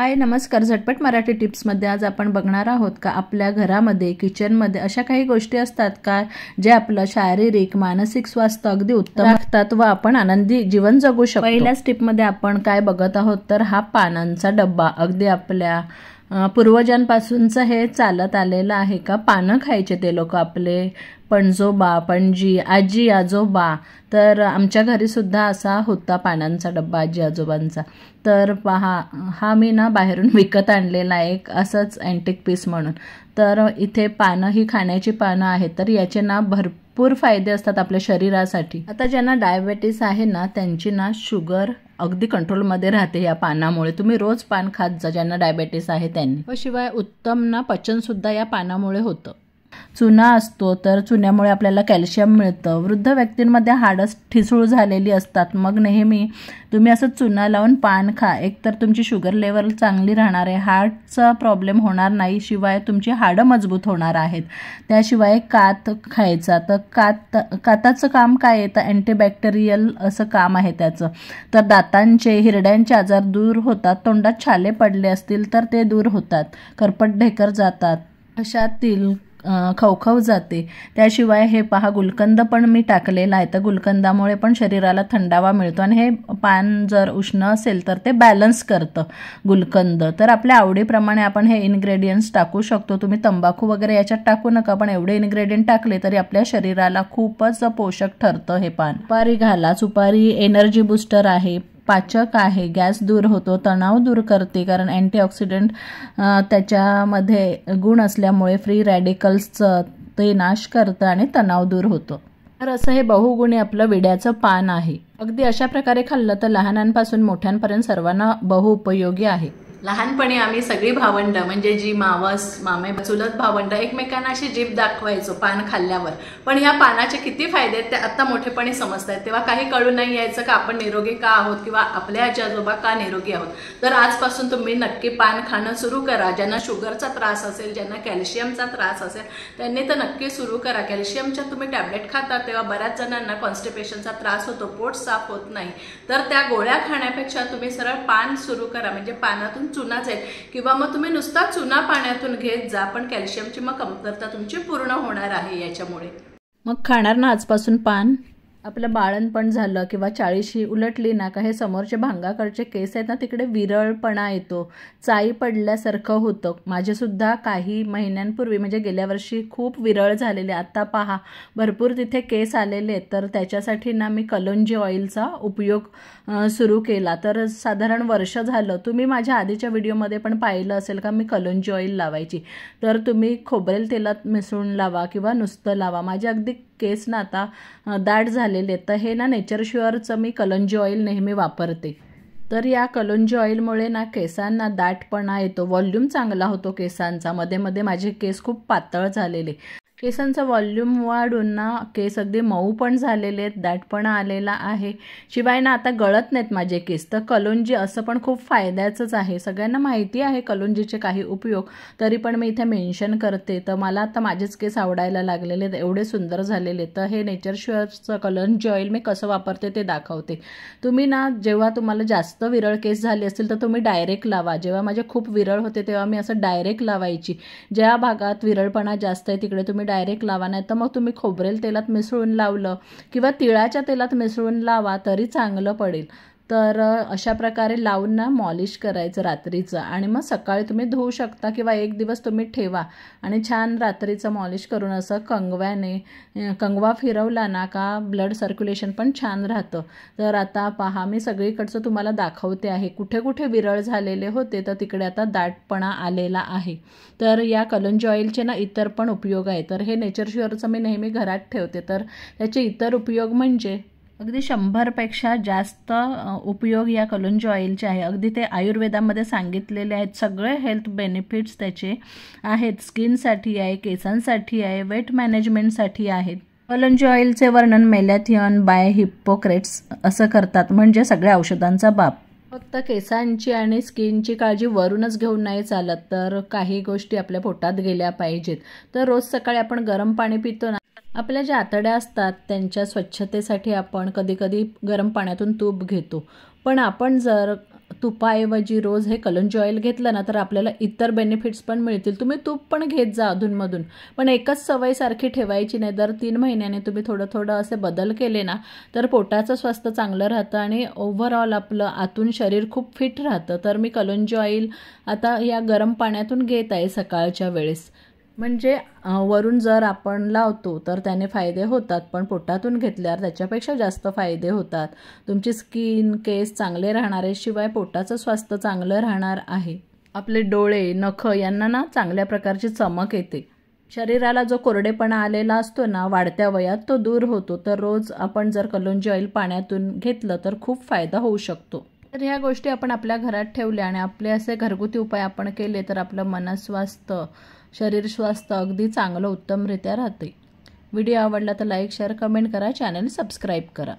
हाय नमस्कार. झटपट मराठी टिप्समध्ये आज आपण बघणार आहोत का आपल्या घरामध्ये किचनमध्ये अशा काही गोष्टी असतात का जे आपलं शारीरिक मानसिक स्वास्थ्य अगदी उत्तम राखतात व आपण आनंदी जीवन जगू शकतो. पहिल्या स्टेपमध्ये आपण काय बघत आहोत तर हा पानांचा डब्बा. अगदी आपल्या पूर्वजांपासूनचं हे चालत आलेलं आहे का पानं खायचे ते लोक आपले पणजोबा पणजी आजी आजोबा. तर आमच्या घरी सुद्धा असा होता पानांचा डब्बा आजी आजोबांचा. तर पहा हा मी ना बाहेरून विकत आणलेला एक असंच अँटिक पीस म्हणून. तर इथे पानं ही खाण्याची पानं आहेत. तर याचे ना भरपूर फायदे असतात आपल्या शरीरासाठी. आता ज्यांना डायबेटीस आहे ना त्यांची ना शुगर अगदी कंट्रोलमध्ये राहते या पानामुळे. तुम्ही रोज पान खात जा ज्यांना डायबेटीस आहे त्यांनी. व शिवाय उत्तम ना पचनसुद्धा या पानामुळे होतं. चुना असतो तर चुन्यामुळे आपल्याला कॅल्शियम मिळतं. वृद्ध व्यक्तींमध्ये हाडं ठिसूळ झालेली असतात मग नेहमी तुम्ही असं चुना लावून पान खा. एकतर तुमची शुगर लेवल चांगली राहणार आहे, हार्टचा प्रॉब्लेम होणार नाही, शिवाय तुमची हाडं मजबूत होणार आहेत. त्याशिवाय कात खायचा. तर काताचं काम काय आहे तर अँटीबॅक्टेरियल असं काम आहे त्याचं. तर दातांचे हिरड्यांचे आजार दूर होतात. तोंडात छाले पडले असतील तर ते दूर होतात. करपट ढेकर जातात. घशातील खवखव जाते. त्याशिवाय हे पहा गुलकंद पण मी टाकलेला आहे. तर गुलकंदामुळे पण शरीराला थंडावा मिळतो आणि हे पान जर उष्ण असेल तर ते बॅलन्स करतं गुलकंद. तर आपल्या आवडीप्रमाणे आपण हे इन्ग्रेडियंट्स टाकू शकतो. तुम्ही तंबाखू वगैरे याच्यात टाकू नका, पण एवढे इन्ग्रेडियंट टाकले तरी आपल्या शरीराला खूपच पोषक ठरतं हे पान. सुपारी घाला. सुपारी एनर्जी बूस्टर आहे, पाचक आहे, गॅस दूर होतो, तणाव दूर करते कारण अँटीऑक्सिडंट त्याच्यामध्ये गुण असल्यामुळे फ्री रॅडिकल्सचं ते नाश करतं आणि तणाव दूर होतो. तर असं हे बहुगुणी आपलं विड्याचं पान आहे. अगदी अशा प्रकारे खाल्लं तर लहानांपासून मोठ्यांपर्यंत सर्वांना बहुउपयोगी आहे. लहानपणी आम्ही सगळी भावंड म्हणजे जी मावस मामे चुलत भावंड एकमेकांना अशी जीभ दाखवायचो पान खाल्ल्यावर. पण या पानाचे किती फायदे आहेत ते आता मोठेपणी समजत आहेत. तेव्हा काही कळून नाही यायचं का आपण निरोगी का आहोत किंवा आपल्या आजी आजोबा का निरोगी आहोत. तर आजपासून तुम्ही नक्की पान खाणं सुरू करा. ज्यांना शुगरचा त्रास असेल, ज्यांना कॅल्शियमचा त्रास असेल त्यांनी तर नक्की सुरू करा. कॅल्शियमच्या तुम्ही टॅबलेट खाता तेव्हा बऱ्याच जणांना कॉन्स्टिपेशनचा त्रास होतो, पोट साफ होत नाही. तर त्या गोळ्या खाण्यापेक्षा तुम्ही सरळ पान सुरू करा. म्हणजे पानातून चुना जाईल किंवा मग तुम्ही नुसता चुना पाण्यातून घेत जा, पण कॅल्शियमची मग कमतरता तुमची पूर्ण होणार आहे याच्यामुळे. मग खाणार ना आजपासून पान. आपलं बाळणपण झालं किंवा 40शी उलटली ना का हे समोरचे भांगाकडचे केस आहेत ना तिकडे विरळपणा येतो, चाई पडल्यासारखं होतं. माझेसुद्धा काही महिन्यांपूर्वी म्हणजे गेल्या वर्षी खूप विरळ झालेले. आता पहा भरपूर तिथे केस आलेले आहेत. तर त्याच्यासाठी ना मी कलोंजी ऑइलचा उपयोग सुरू केला. तर साधारण वर्ष झालं. तुम्ही माझ्या आधीच्या व्हिडिओमध्ये पण पाहिलं असेल का मी कलोंजी ऑइल लावायची. तर तुम्ही खोबरेल तेलात मिसळून लावा किंवा नुसतं लावा. माझे अगदी केस ना आता दाट झालेले. तर हे ना नेचर शुअरचं मी कलोंजी ऑइल नेहमी वापरते. तर या कलोंजी ऑइलमुळे ना केसांना दाटपणा येतो, व्हॉल्यूम चांगला होतो केसांचा. मध्ये मध्ये माझे केस खूप पातळ झालेले. केसांचा व्हॉल्यूम वाढून ना केस अगदी मऊ पण झालेले आहेत, दाटपणा आलेला आहे. शिवाय ना आता गळत नाहीत माझे केस. तर कलोंजी असं पण खूप फायद्याचंच आहे. सगळ्यांना माहिती आहे कलोंजीचे काही उपयोग, तरी पण मी इथे मेन्शन करते. तर मला आता माझेच केस आवडायला लागलेले आहेत, एवढे सुंदर झालेले. तर हे नेचर शुअरचं कलोंजी ऑइल मी कसं वापरते ते दाखवते. तुम्ही ना जेव्हा तुम्हाला जास्त विरळ केस झाले असतील तर तुम्ही डायरेक्ट लावा. जेव्हा माझे खूप विरळ होते तेव्हा मी असं डायरेक्ट लावायची. ज्या भागात विरळपणा जास्त आहे तिकडे तुम्ही डायरेक्ट लावा. नाही तर मग तुम्ही खोबरेल तेलात मिसळून लावलं किंवा तिळाच्या तेलात मिसळून लावा तरी चांगलं पडेल. तर अशा प्रकारे लावून ना मॉलिश करायचं रात्रीचं आणि मग सकाळी तुम्ही धुवू शकता किंवा एक दिवस तुम्ही ठेवा आणि छान रात्रीचं मॉलिश करून असं कंगवा फिरवला ना का ब्लड सर्क्युलेशन पण छान राहतं. तर आता पहा मी सगळीकडचं तुम्हाला दाखवते आहे. कुठे कुठे विरळ झालेले होते तर तिकडे आता दाटपणा आलेला आहे. तर या कलोंजी ऑइलचे ना इतर पण उपयोग आहे. तर हे नेचर शुअरचं मी नेहमी घरात ठेवते. तर त्याचे इतर उपयोग म्हणजे अगदी 100पेक्षा जास्त उपयोग या कलोंजी ऑइलचे आहे. अगदी ते आयुर्वेदामध्ये सांगितलेले आहेत. सगळे हेल्थ बेनिफिट्स त्याचे आहेत. स्किनसाठी आहे, केसांसाठी आहे, वेट मॅनेजमेंटसाठी आहेत. कलोंजी ऑइलचे वर्णन मेलॅथियन बाय हिप्पोक्रेट्स असं करतात, म्हणजे सगळ्या औषधांचा बाप. फक्त केसांची आणि स्किनची काळजी वरूनच घेऊन नाही चालत, तर काही गोष्टी आपल्या पोटात गेल्या पाहिजेत. तर रोज सकाळी आपण गरम पाणी पितो ना, आपल्या ज्या आतड्या असतात त्यांच्या स्वच्छतेसाठी आपण कधी कधी गरम पाण्यातून तूप घेतो. पण आपण जर तुपाऐवजी रोज हे कलंजी ऑइल घेतलं ना तर आपल्याला इतर बेनिफिट्स पण मिळतील. तुम्ही तूप पण घेत जा अधूनमधून, पण एकच सवय सारखी ठेवायची नाही. दर 3 महिन्याने तुम्ही थोडं थोडं असे बदल केले ना तर पोटाचं स्वास्थ्य चांगलं राहतं आणि ओव्हरऑल आपलं आतून शरीर खूप फिट राहतं. तर मी कलंजी ऑइल आता या गरम पाण्यातून घेत आहे सकाळच्या वेळेस. म्हणजे वरून जर आपण लावतो तर त्याने फायदे होतात, पण पोटातून घेतल्यावर त्याच्यापेक्षा जास्त फायदे होतात. तुमची स्किन, केस चांगले राहणार आहे, शिवाय पोटाचं स्वास्थ्य चांगलं राहणार आहे. आपले डोळे, नख यांना ना चांगल्या प्रकारची चमक येते. शरीराला जो कोरडेपणा आलेला असतो ना वाढत्या वयात तो दूर होतो. तर रोज आपण जर कलंजी ऑइल पाण्यातून घेतलं तर खूप फायदा होऊ शकतो. तर ह्या गोष्टी आपण आपल्या घरात ठेवल्या आणि आपले असे घरगुती उपाय आपण केले तर आपलं मनस्वास्थ्य, शरीर स्वास्थ्य अगदी चांगलं उत्तमरित्या राहते. व्हिडिओ आवडला तर लाईक, शेअर, कमेंट करा, चॅनल सबस्क्राईब करा.